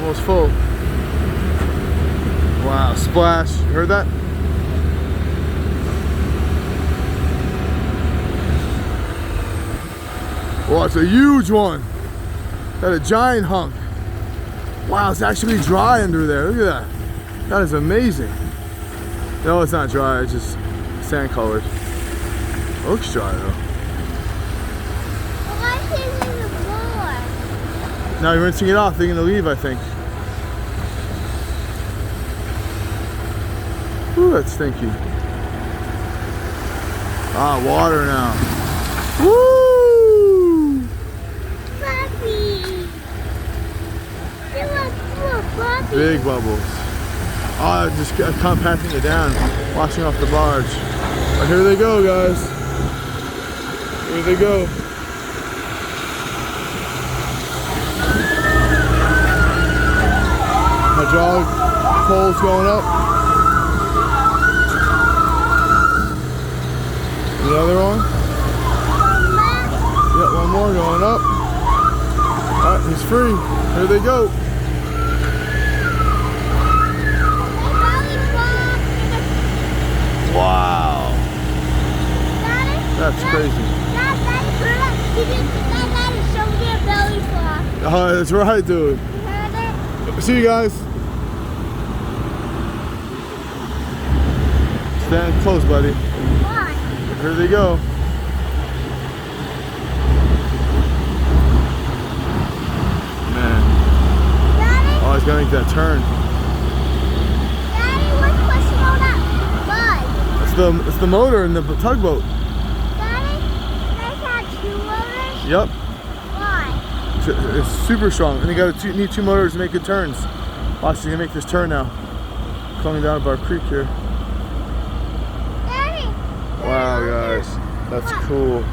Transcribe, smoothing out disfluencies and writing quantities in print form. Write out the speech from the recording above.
almost full. Wow, splash. You heard that? Wow, it's a huge one. Got a giant hunk. Wow, it's actually dry under there. Look at that. That is amazing. No, it's not dry. It's just sand colored. It looks dry though. Why is it in the floor? Now you're rinsing it off. They're gonna leave, I think. Ooh, that's stinky. Ah, water now. Woo! Puppy! Look, puppy! Big bubbles. Ah, just compacting it down, washing off the barge. But here they go, guys. Here they go. Hydraulic poles going up. The other one? Yeah, one more going up. Alright, he's free. Here they go. Wow. That's crazy. Oh, that's right, dude. See you guys. Stand close, buddy. Here they go. Man. Daddy? Oh, he's gonna make that turn. Daddy, what's pushing all that mud? It's the motor in the tugboat. Daddy, they got two motors? Yep. Why? It's super strong. And you need two motors to make good turns. Watch, he's gonna make this turn now. Coming down Bar Creek here. Daddy! Wow, guys, that's cool.